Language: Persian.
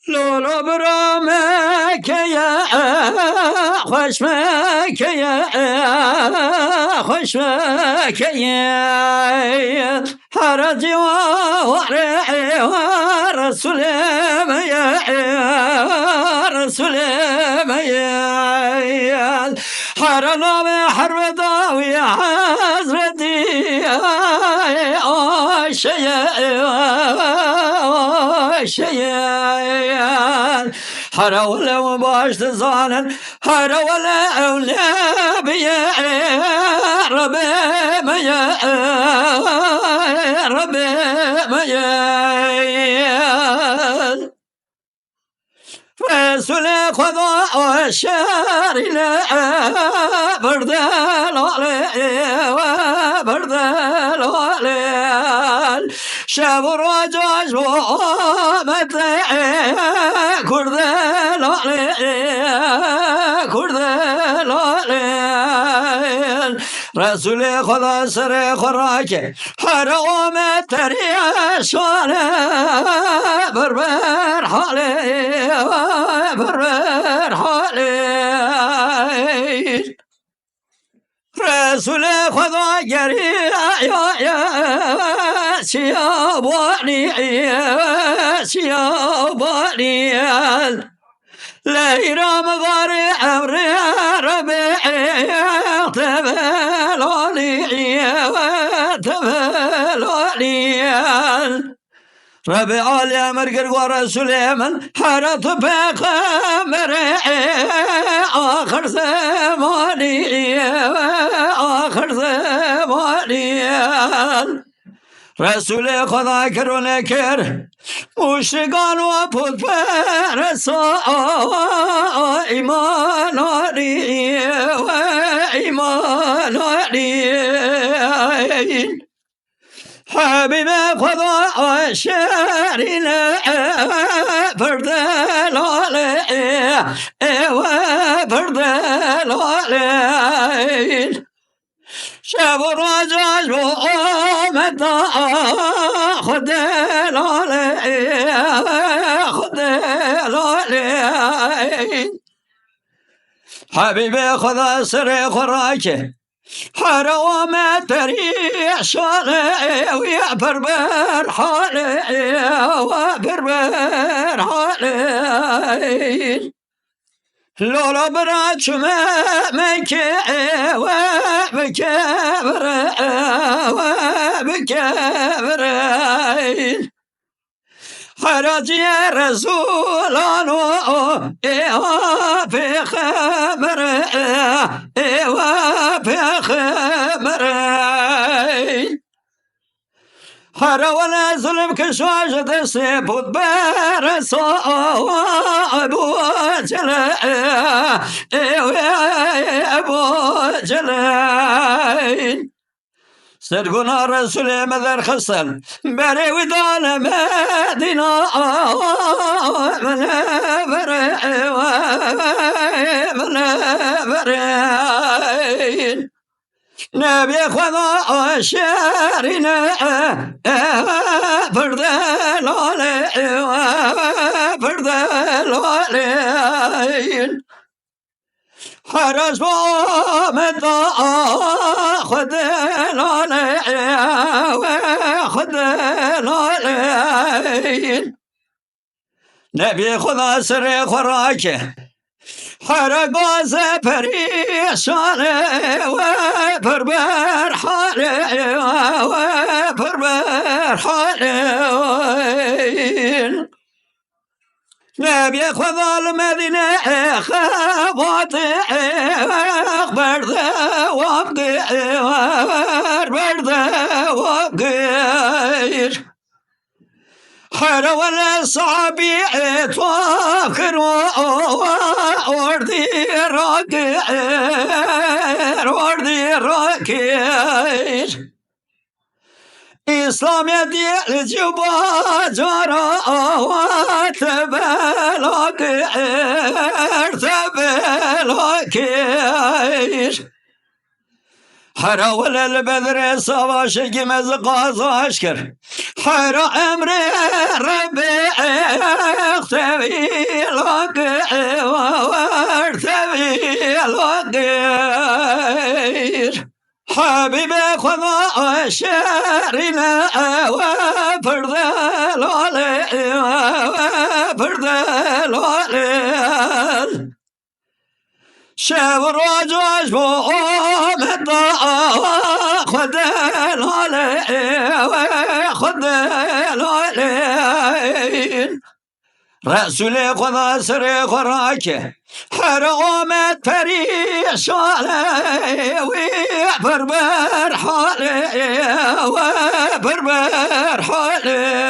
لولو برامك يا خوشمك يا خوشمك يا حرجي ورعي ورسول يا رسول يا حرنا حرب ضاوي حزرتي شيال حرا ولا وباش تزالن حرا ولا ولا بيا ربي ما يا ربي ما يا رسول خدا الشار لا بردل بردل شب راجاش متى كردل كردل رسول خدا سر خوراک حرام تریشان بربر حاله بربر حاله رسول خدا گری سیابانی سیابانی لیرام غار امر ربع تبلانی تبلانی ربع الامر قرار سليمان حرط بقمر آخر زماني آخر زماني رسول خدا کرونه کر مشرکان و پود پرسا ایمان آری و ایمان آری حبیب خدا شرین پردلاله و پردلاله شب و راجاش با آمد خود لاله خود لاله حبیب خدا سر خوراک حرام تریشانه و یا بربر حاله و بربر حاله لولا برا چمه مکه و بکبره و بکبره حراجی رسولان و پیغمبره و پیغمبره حرا ولا ظلم كشواش دسي بود برسا ابو جلا ابو جلا سرقنا رسول مذر خصل بري ودان مدينة من برين نبي خدا شارنا بردل عليه حرس بامدا خدل عليه خدل عليه نبي خدا سر خوراکه حرقاز پریشانه و بربر حاله و بربر حاله نبی خدا المدینه خبات برده وابقیر برده وابقیر حرا ولا صعبي توخر وردي راكير وردي راكير إسلام يدي الجبا جرى تبلوكير حرا ولا البدر صباش جمز قاز اشكر حرا امر ربي اختبي الوقير وارتبي الوقير حبيبي خذ شعرنا وفرد الولي وفرد الولي شاور وجوج بوم الضاء خذ الولي خذ الولي رسولي خذ سري خراكه حرامت فريش علي وبربر حالي وبربر حالي